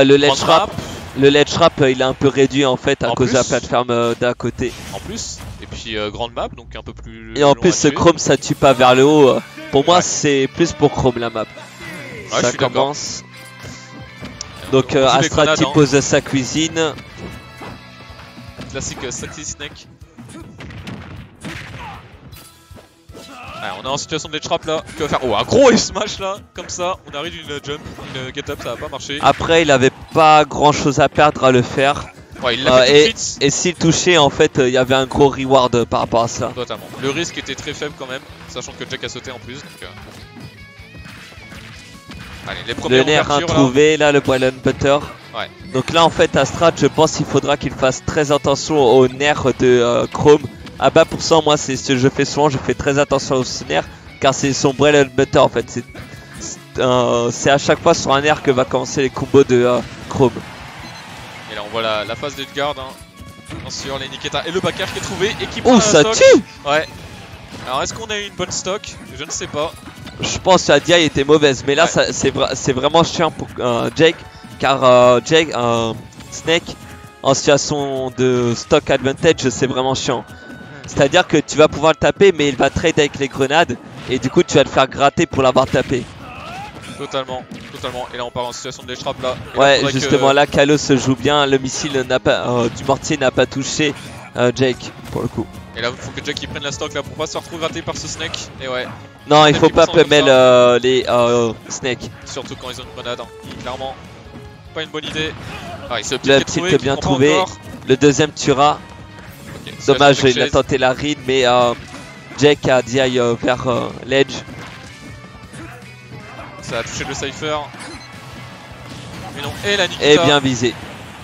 Le ledge trap il est un peu réduit en fait à cause de la plateforme d'à côté. En plus, et puis grande map donc un peu plus. Et en plus ce Chrome ça tue pas vers le haut. Pour moi c'est plus pour Chrome la map. Ouais, Ça commence. Donc Astra qui pose sa cuisine. Classique Sexy Snake. Allez, on est en situation de ledge trap là. Qui va faire un gros smash là. Comme ça, on arrive d'une jump, une get up, ça va pas marcher. Après, il avait pas grand chose à perdre à le faire. Ouais, il l'a fait et s'il touchait, en fait, il y avait un gros reward par rapport à ça. Totalement. Le risque était très faible quand même, sachant que Jack a sauté en plus. Donc, allez, les premières le nerf introuvé, là, le boil and butter. Ouais. Donc là, en fait, à Strat, je pense qu'il faudra qu'il fasse très attention au nerf de Chrome. À bas % moi c'est ce que je fais souvent, je fais très attention au nerf car c'est son bread and butter en fait. C'est à chaque fois sur un nerf que va commencer les combos de Chrome. Et là on voit la phase d'Edgard, bien sûr, les Nikita et le backer qui est trouvé et qui prend ça stock. Tue. Ouais. Alors est-ce qu'on a eu une bonne stock? Je ne sais pas. Je pense que la DI était mauvaise, mais là c'est vraiment chiant pour Jake car Snake en situation de stock advantage c'est vraiment chiant. C'est-à-dire que tu vas pouvoir le taper mais il va trade avec les grenades et du coup tu vas le faire gratter pour l'avoir tapé. Totalement, totalement. Et là on part en situation de ledge trap là. Et ouais, là, justement là Kalos se joue bien, le missile du mortier n'a pas touché Jake pour le coup. Et là il faut que Jake il prenne la stock là pour pas se faire trop gratter par ce Snake. Et ouais. Non, il faut pas pummel les Snake. Surtout quand ils ont une grenade, clairement. Pas une bonne idée. Ah, il se le tilt bien trouvé, le deuxième tuera. Okay, dommage, il a tenté la read, mais Jake a DI vers l'edge. Ça a touché le Cypher. Mais non, et la Nikita. Et bien visé.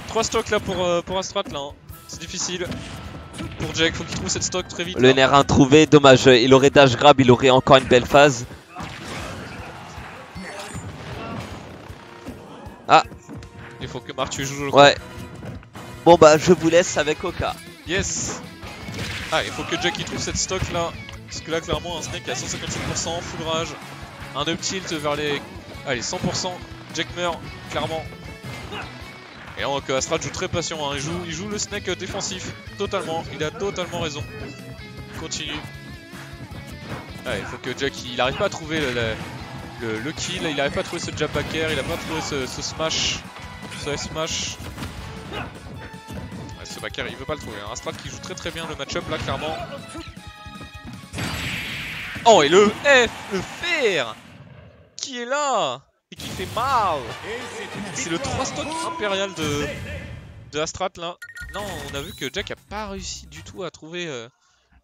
3 stocks là pour Astrat là. C'est difficile. Pour Jake, faut qu'il trouve cette stock très vite. Le nerf introuvé, dommage, il aurait dash grab, il aurait encore une belle phase. Ah. Il faut que Marc tu joues le ouais. Bon bah je vous laisse avec Oka. Yes. Ah, il faut que Jack il trouve cette stock là. Parce que là clairement un Snake à 157%, full rage. Un up tilt vers les... Allez 100%. Jack meurt, clairement. Et donc Astral joue très patient, hein. Il joue le Snake défensif. Totalement, il a totalement raison. Il continue. Ah, il faut que Jack il arrive pas à trouver le kill, il arrive pas à trouver ce jab backer, il a pas trouvé ce smash. Ce smash. Ouais, ce backer il veut pas le trouver. Hein. Astral qui joue très très bien le match-up là clairement. Oh et le F, le fer qui est là et qui fait mal. C'est le 3 stock impérial de Astrat là. Non, on a vu que Jack a pas réussi du tout à trouver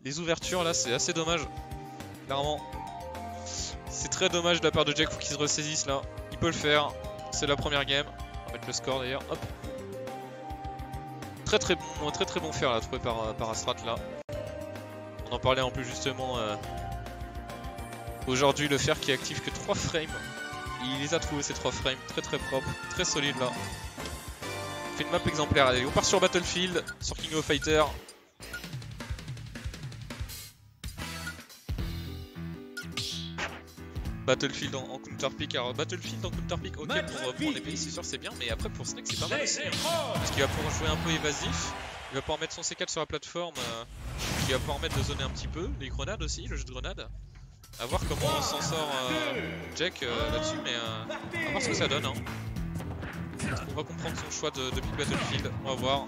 les ouvertures là, c'est assez dommage. Clairement. C'est très dommage de la part de Jack, faut qu'il se ressaisisse là. Il peut le faire, c'est la première game. On va mettre le score d'ailleurs, hop. Très bon fer là, trouvé par Astrat là. On en parlait en plus justement. Aujourd'hui le fer qui active que 3 frames. Il les a trouvés ces 3 frames, très propre, très solide là. On fait une map exemplaire, allez on part sur Battlefield, sur King of Fighter. Battlefield en counterpick, alors Battlefield en counterpick ok pour en épée c'est sûr c'est bien, mais après pour Snake c'est pas mal aussi hein. Parce qu'il va pouvoir jouer un peu évasif, il va pouvoir mettre son C4 sur la plateforme, il va pouvoir mettre de zoner un petit peu, les grenades aussi, le jeu de grenades. A voir comment s'en sort Jack là-dessus, mais à voir ce que ça donne hein. On va comprendre son choix de pick Battlefield, on va voir.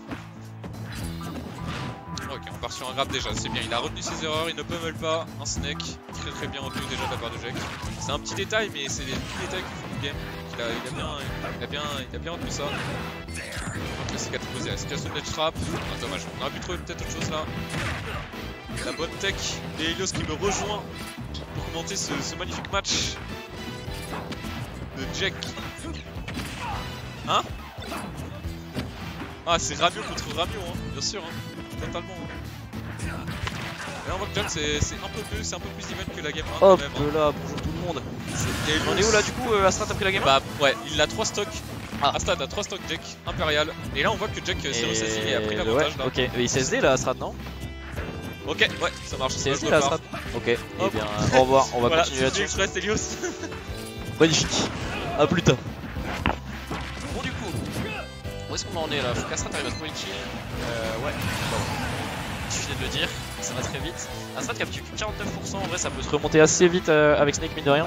Ok, on part sur un grab déjà, c'est bien, il a retenu ses erreurs, il ne pummel pas, un Snake, très bien retenu déjà de la part de Jack. C'est un petit détail, mais c'est des petits détails qui font le game. Il a bien retenu ça. Donc là c'est 4 posé, la situation de ledge trap, ah, dommage, on aurait pu trouver peut-être autre chose là. La bonne tech, et Helios qui me rejoint pour commenter ce magnifique match de Jack. Hein? Ah c'est Ramio contre Ramio, hein, bien sûr, hein. Totalement. Hein. Et là on voit que John c'est un peu plus even que la game 1 hop quand même. Là, bonjour tout le monde. On est où là du coup Astrat a pris la game 1? Bah ouais, il a 3 stocks. Astrat a 3 stocks Jack, impérial. Et là on voit que Jack s'est ressaisi et a pris l'avantage ouais, là. Ok, il CSD là Astrat non? Ok, ouais, ça marche. CSD là Astrat. Ok, et bien au revoir, on va voilà, continuer là-dessus. Express Helios. Magnifique. A plus tard. Bon du coup, est-ce qu'on en est là? Faut qu'Astrat arrive à trouver le kill. Ouais, bon. Il suffit de le dire, ça va très vite. Astrat capture 49%, en vrai ça peut se remonter assez vite avec Snake mine de rien.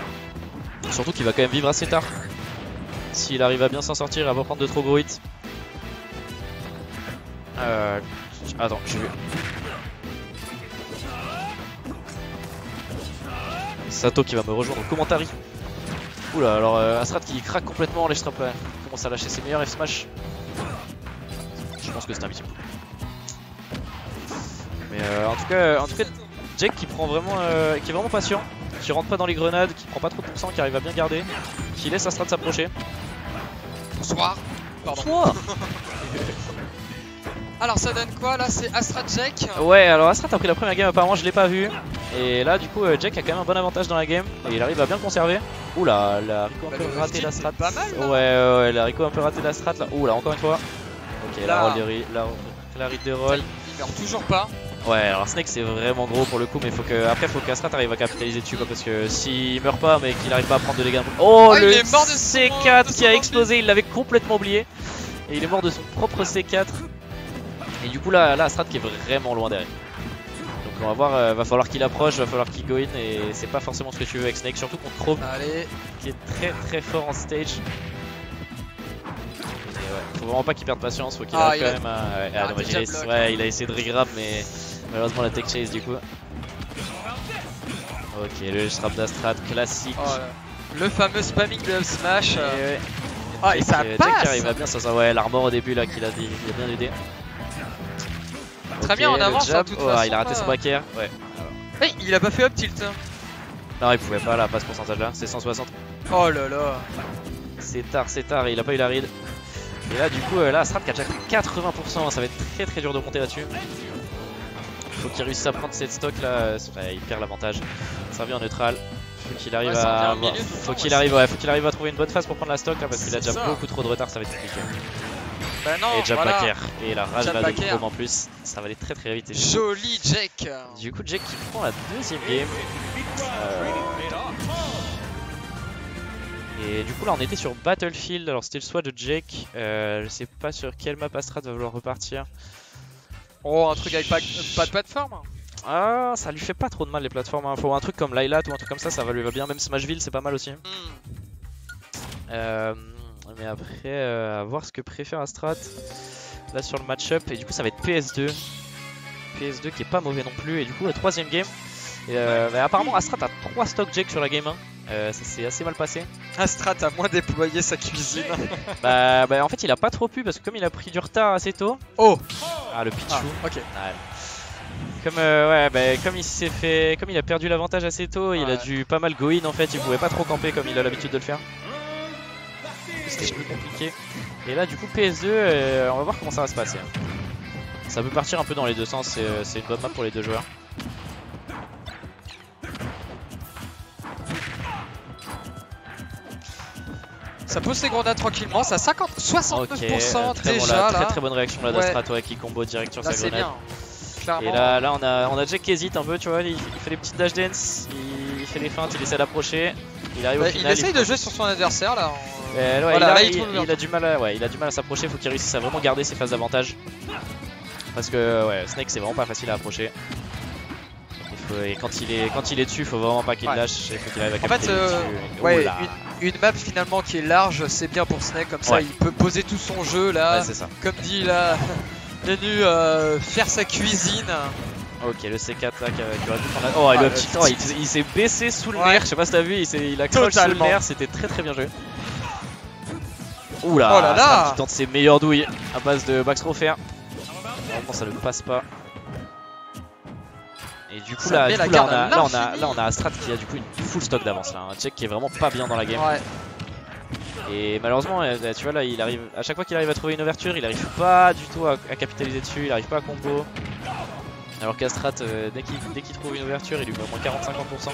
Surtout qu'il va quand même vivre assez tard. S'il arrive à bien s'en sortir, à pas prendre de trop gros hits. Attends, j'ai vu. Sato qui va me rejoindre au commentary. Oula, alors Astrat qui craque complètement, les straps commence à lâcher ses meilleurs F-smash. Je pense que c'est invisible. Mais en tout cas, Jake qui prend vraiment, qui est vraiment patient, qui rentre pas dans les grenades, qui prend pas trop de pourcents, qui arrive à bien garder, qui laisse Astrat s'approcher. Bonsoir. Pardon. Bonsoir. Alors ça donne quoi là? C'est Astrat Jake. Ouais, alors Astrat a pris la première game, apparemment je l'ai pas vu. Et là du coup Jake a quand même un bon avantage dans la game et il arrive à bien le conserver. Oula, la Rico un peu raté d'Astrat. Pas mal là. Ouais, la Rico un peu raté d'Astrat là. Oula, encore une fois. Ok, Là. la read de roll. Il meurt toujours pas. Ouais, alors Snake c'est vraiment gros pour le coup, mais après faut qu'Astrat arrive à capitaliser dessus quoi, parce que s'il meurt pas mais qu'il arrive pas à prendre de dégâts. Oh, il le est mort de C4 son qui a explosé, il l'avait complètement oublié. Et il est mort de son propre C4. Et du coup là Astrat qui est vraiment loin derrière. Donc on va voir, va falloir qu'il approche, va falloir qu'il go in, et c'est pas forcément ce que tu veux avec Snake, surtout contre Chrome Allez. qui est très très fort en stage. Et ouais, faut vraiment pas qu'il perde patience, faut qu'il arrive quand même à... dommage, il a essayé de regrab mais malheureusement la tech chase du coup. Ok, le strap d'Astrat classique. Oh, le fameux spamming de smash. Ouais. Ah, et ça passe. Jack arrive à bien ça, ouais, l'armor au début là qu'il a bien aidé. Très Ok, bien, on le avance jab. en toute Oh, façon. il a raté son back air. Ouais. Hey, il a pas fait up tilt. Non, il pouvait pas là, pas ce pourcentage là, c'est 160. Oh là là. C'est tard, il a pas eu la read. Et là du coup là Astrat qui a déjà pris 80%, ça va être très dur de monter là-dessus. Faut qu'il réussisse à prendre cette stock là, il perd l'avantage. Ça revient en neutral. Faut qu'il arrive à faut qu'il arrive à trouver une bonne phase pour prendre la stock là, parce qu'il a déjà beaucoup trop de retard, ça va être compliqué. Bah non, Et jab voilà. back air. Et la rage Jab là de back air. Chrome en plus, ça va aller très vite. Et Joli Jake. du coup Jake qui prend la deuxième game. Et du coup là on était sur Battlefield, alors c'était le choix de Jake. Je sais pas sur quelle map Astrat va vouloir repartir. Oh, un truc avec pas de plateforme. Ah, ça lui fait pas trop de mal les plateformes, hein. Faut un truc comme Lylat ou un truc comme ça lui va bien, même Smashville c'est pas mal aussi. Mais après, à voir ce que préfère Astrat là sur le match-up, et du coup ça va être PS2. PS2 qui est pas mauvais non plus, et du coup la troisième game. Mais apparemment Astrat a 3 stocks Jake sur la game 1, ça s'est assez mal passé. Astrat a moins déployé sa cuisine. bah en fait il a pas trop pu, parce que comme il a pris du retard assez tôt. Oh. Ah, le Pichou. Ok. Ouais. Comme il a perdu l'avantage assez tôt, il a dû pas mal go in en fait, il pouvait pas trop camper comme il a l'habitude de le faire. C'était plus compliqué. Et là du coup PS2, on va voir comment ça va se passer. Ça peut partir un peu dans les deux sens, c'est une bonne map pour les deux joueurs. Ça pose ses grenades tranquillement, ça 69% très déjà là. Très bonne réaction là d'Astrat, qui combo direct sur sa grenade. Bien. Clairement. Et là on a Jake qui hésite un peu, tu vois, il fait des petites dash dance, il fait des feintes, il essaie d'approcher. Il arrive au final. Il essaye de jouer sur son adversaire là. Voilà, il a du mal à s'approcher, faut qu'il réussisse à vraiment garder ses phases d'avantage. Parce que Snake c'est vraiment pas facile à approcher. Et quand il est dessus, faut vraiment pas qu'il lâche, il faut qu'il arrive à capter dessus. Une map finalement qui est large, c'est bien pour Snake, comme ça il peut poser tout son jeu là. C'est ça. Comme dit là, venu faire sa cuisine. Ok, le C4 là qui aurait pu prendre la... Oh, le petit temps, il s'est baissé sous le nerf, je sais pas si t'as vu, il a crouché sous le nerf, c'était très bien joué. Oula, oh là là, qui tente ses meilleures douilles à base de backstropher. Normalement ça ne passe pas. Et du coup là on a Astrat qui a du coup une full stock d'avance là, un Jake qui est vraiment pas bien dans la game. Et malheureusement tu vois là il arrive, à chaque fois qu'il arrive à trouver une ouverture, il arrive pas du tout à capitaliser dessus, il arrive pas à combo. Alors qu'Astrat dès qu'il trouve une ouverture, il lui met au moins 40-50%.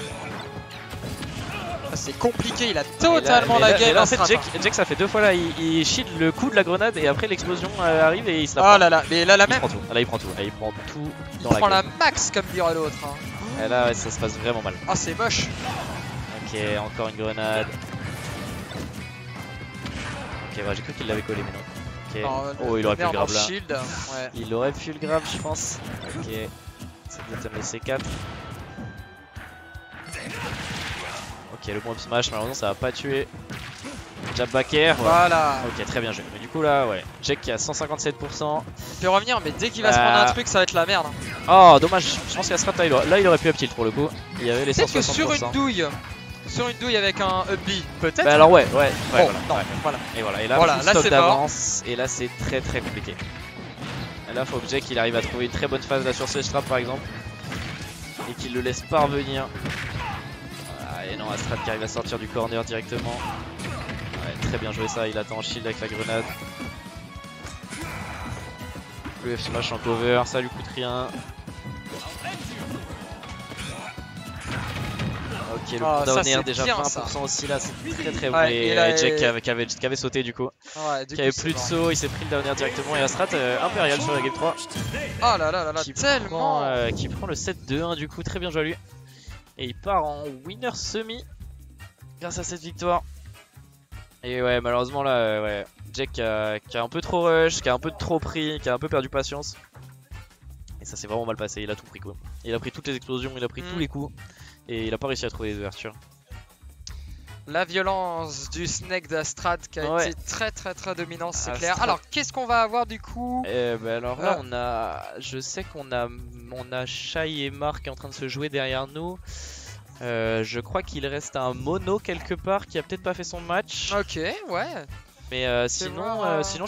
C'est compliqué, il a totalement la game. Là, en fait Jake ça fait 2 fois là, il shield le coup de la grenade et après l'explosion arrive et il se la prend. Oh là là, mais là la même. Là il prend tout, il prend tout dans il prend la max comme dirait l'autre. Et là ça se passe vraiment mal. Ah c'est moche. Ok, encore une grenade. Ok, j'ai cru qu'il l'avait collé mais non. Ok, Ok. Non, Oh, il aurait pu le merde, grab en là. shield. Ouais. Il aurait pu le grab, je pense. Ok. Ça doit être le C4. Ok, le bomb smash, malheureusement, ça va pas tuer. Jab back air. Ouais. Voilà. Ok, très bien joué. Mais du coup, là, ouais. Jack qui a 157%. Il peut revenir, mais dès qu'il va se prendre un truc, ça va être la merde. Oh, dommage. Je pense qu'à Strat, là, il aurait pu up tilt pour le coup. Il y avait les 160%. Peut-être que sur une douille avec un up B, peut-être. Bah alors, ouais, Bon, voilà. non, Ouais. voilà. Et voilà, et là, Voilà, full là, stock c'est mort. d'avance. Et là, c'est très très compliqué. Et là, faut que Jack il arrive à trouver une très bonne phase là sur ce trap par exemple. Et qu'il le laisse pas revenir. Voilà, et non, Astrat qui arrive à sortir du corner directement. Ouais, très bien joué ça, il attend en shield avec la grenade. Le F smash en cover, ça lui coûte rien. Ok, le Ah, cooldown ça, air c'est déjà bien, 20% ça. aussi là, c'est très très bon. Ouais, Et et là, Jack qui avait sauté du coup. Ouais, du Qui coup, avait c'est plus de mort. saut, il s'est pris le down air directement. Et Astrat Impérial sur la game 3. Oh là là là là, Qui tellement. qui prend le 7-2-1 du coup, très bien joué à lui. Et il part en winner semi grâce à cette victoire. Et ouais, malheureusement là, ouais, Jack qui a un peu trop rush, qui a un peu trop pris, qui a un peu perdu patience. Et ça s'est vraiment mal passé, il a tout pris quoi. Il a pris toutes les explosions, il a pris tous les coups. Et il a pas réussi à trouver les ouvertures. La violence du Snake d'Astrat qui a Ouais. été très très très dominant, c'est Astrat. clair. Alors qu'est-ce qu'on va avoir du coup? Bah alors là, je sais qu'on a Shai et Mark en train de se jouer derrière nous. Je crois qu'il reste un mono quelque part qui a peut-être pas fait son match. Ok, ouais. Mais C'est sinon, voir, sinon